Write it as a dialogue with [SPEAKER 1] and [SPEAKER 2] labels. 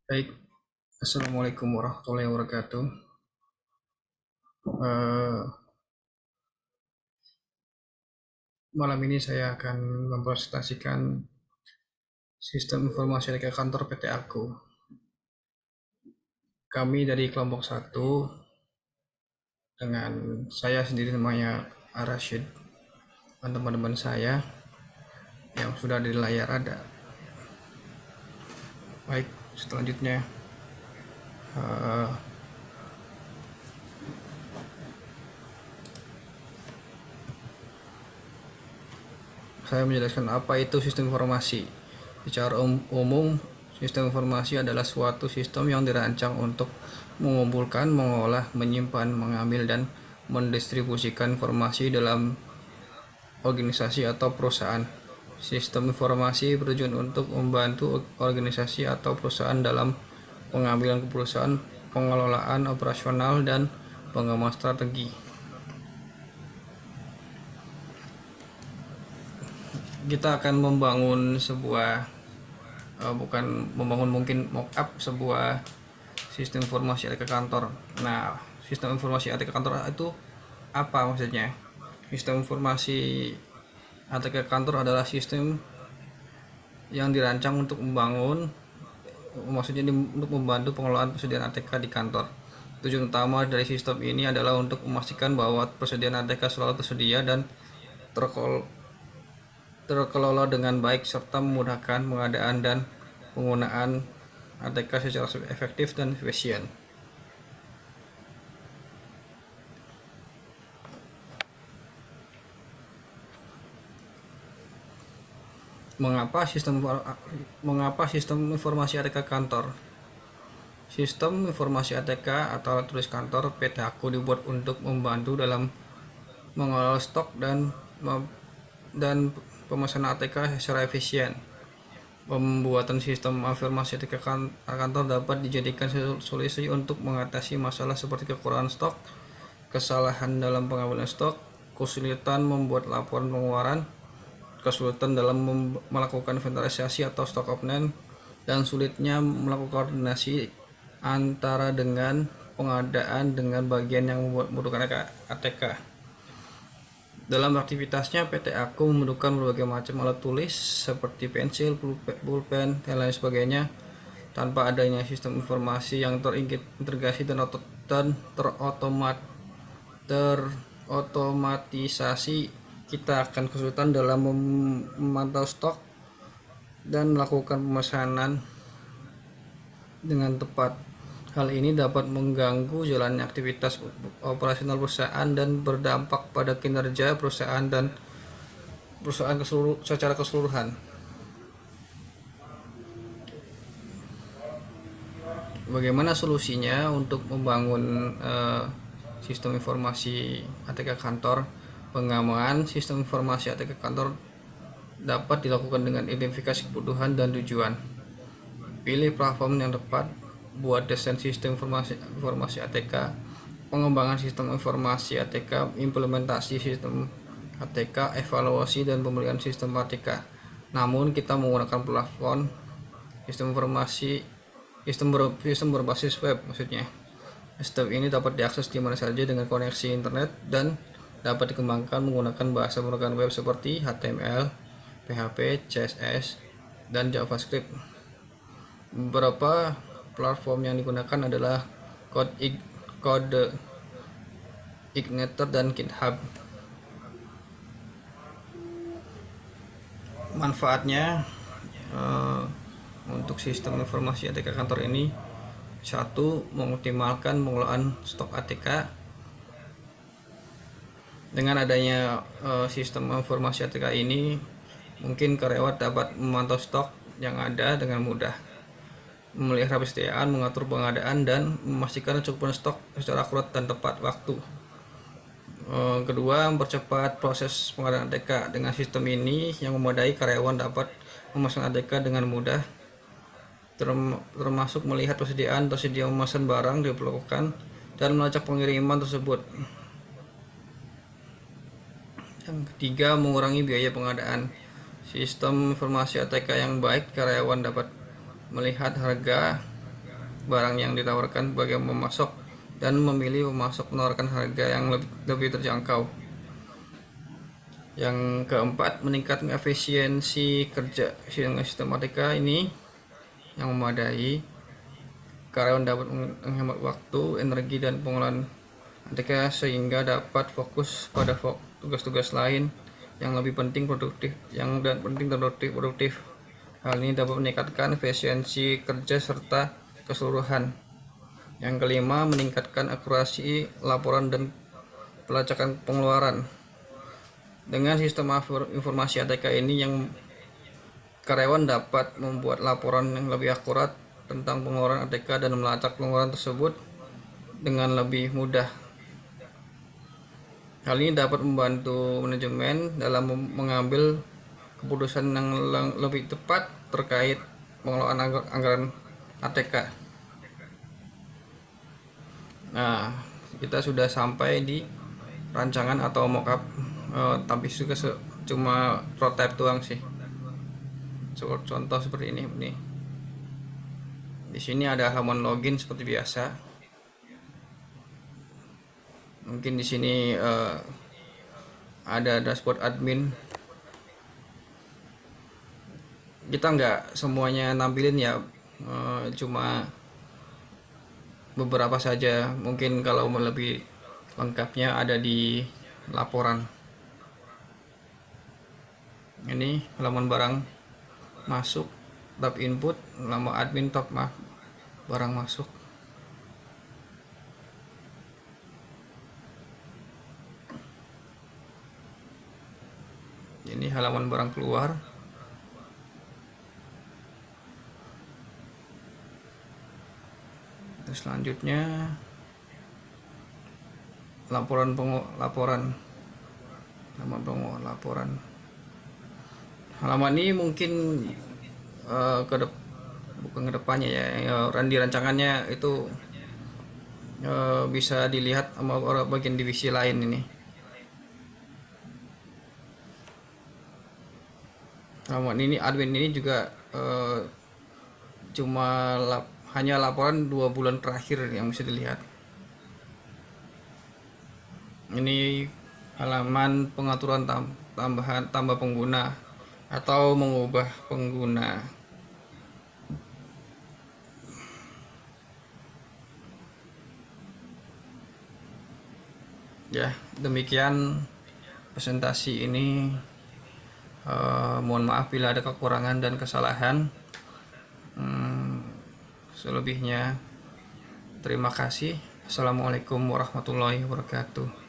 [SPEAKER 1] Baik, Assalamualaikum warahmatullahi wabarakatuh. Eh, Malam ini saya akan mempresentasikan sistem informasi dari kantor PT Aku. Kami dari kelompok satu dengan saya sendiri namanya Arashid dan teman-teman saya yang sudah di layar ada. Baik, selanjutnya eh, saya menjelaskan apa itu sistem informasi. Secara umum, sistem informasi adalah suatu sistem yang dirancang untuk mengumpulkan, mengolah, menyimpan, mengambil, dan mendistribusikan informasi dalam organisasi atau perusahaan. Sistem informasi bertujuan untuk membantu organisasi atau perusahaan dalam pengambilan keputusan, pengelolaan operasional, dan pengembangan strategi. Kita akan membangun sebuah bukan membangun, mungkin mock-up sebuah sistem informasi ATK kantor. Nah, sistem informasi ATK kantor itu apa maksudnya? Sistem informasi ATK kantor adalah sistem yang dirancang untuk membangun, maksudnya untuk membantu pengelolaan persediaan ATK di kantor. Tujuan utama dari sistem ini adalah untuk memastikan bahwa persediaan ATK selalu tersedia dan terkelola dengan baik serta memudahkan pengadaan dan penggunaan ATK secara efektif dan efisien. Mengapa sistem informasi ATK kantor? Sistem informasi ATK atau tulis kantor PT Aku dibuat untuk membantu dalam mengelola stok dan pemesanan ATK secara efisien. Pembuatan sistem informasi ATK kantor dapat dijadikan solusi untuk mengatasi masalah seperti kekurangan stok, kesalahan dalam pengambilan stok, kesulitan membuat laporan pengeluaran, kesulitan dalam melakukan inventarisasi atau stock option, dan sulitnya melakukan koordinasi antara dengan pengadaan dengan bagian yang membutuhkan ATK. Dalam aktivitasnya, PT Aku membutuhkan berbagai macam alat tulis seperti pensil, pulpen, dan lain sebagainya. Tanpa adanya sistem informasi yang terintegrasi dan terotomatisasi, kita akan kesulitan dalam memantau stok dan melakukan pemesanan dengan tepat. Hal ini dapat mengganggu jalannya aktivitas operasional perusahaan dan berdampak pada kinerja perusahaan secara keseluruhan. Bagaimana solusinya untuk membangun sistem informasi ATK kantor? Pengembangan sistem informasi ATK kantor dapat dilakukan dengan identifikasi kebutuhan dan tujuan. Pilih platform yang tepat, buat desain sistem informasi ATK, pengembangan sistem informasi ATK, implementasi sistem ATK, evaluasi dan pembelian sistem ATK. Namun kita menggunakan platform sistem berbasis web maksudnya. Sistem ini dapat diakses di mana saja dengan koneksi internet dan dapat dikembangkan menggunakan bahasa pemrograman web seperti HTML, PHP, CSS, dan JavaScript. Beberapa platform yang digunakan adalah Code Igniter dan GitHub. Manfaatnya untuk sistem informasi ATK kantor ini: satu, mengoptimalkan pengelolaan stok ATK. Dengan adanya sistem informasi ATK ini, mungkin karyawan dapat memantau stok yang ada dengan mudah, memelihara persediaan, mengatur pengadaan, dan memastikan cukupan stok secara akurat dan tepat waktu. Kedua, mempercepat proses pengadaan ATK. Dengan sistem ini yang memadai, karyawan dapat memesan ATK dengan mudah, termasuk melihat persediaan, tersedia memesan barang diperlukan, dan melacak pengiriman tersebut. Yang ketiga, mengurangi biaya pengadaan. Sistem informasi ATK yang baik, karyawan dapat melihat harga barang yang ditawarkan bagi pemasok dan memilih pemasok menawarkan harga yang lebih terjangkau. Yang keempat, meningkatkan efisiensi kerja. Sistem ATK ini yang memadai, karyawan dapat menghemat waktu, energi, dan pengelolaan ATK sehingga dapat fokus pada tugas-tugas lain yang lebih penting produktif produktif. Hal ini dapat meningkatkan efisiensi kerja serta keseluruhan. Yang kelima, meningkatkan akurasi laporan dan pelacakan pengeluaran. Dengan sistem informasi ATK ini, yang karyawan dapat membuat laporan yang lebih akurat tentang pengeluaran ATK dan melacak pengeluaran tersebut dengan lebih mudah. Hal ini dapat membantu manajemen dalam mengambil keputusan yang lebih tepat terkait pengelolaan anggaran ATK. Nah, kita sudah sampai di rancangan atau mockup, tapi juga cuma prototype doang sih. Contoh seperti ini. Di sini ada halaman login seperti biasa. Mungkin di sini ada dashboard admin. Kita nggak semuanya nampilin ya, cuma beberapa saja. Mungkin kalau lebih lengkapnya ada di laporan. Ini halaman barang masuk, tab input, nama admin, tab barang masuk. Ini halaman barang keluar. Terus selanjutnya laporan. Halaman ini mungkin bukan ke depannya ya, di rancangannya itu bisa dilihat sama bagian divisi lain ini. Halaman ini admin ini juga hanya laporan 2 bulan terakhir yang bisa dilihat. Ini halaman pengaturan tambah pengguna atau mengubah pengguna. Ya, demikian presentasi ini. Mohon maaf bila ada kekurangan dan kesalahan. Selebihnya terima kasih. Assalamualaikum warahmatullahi wabarakatuh.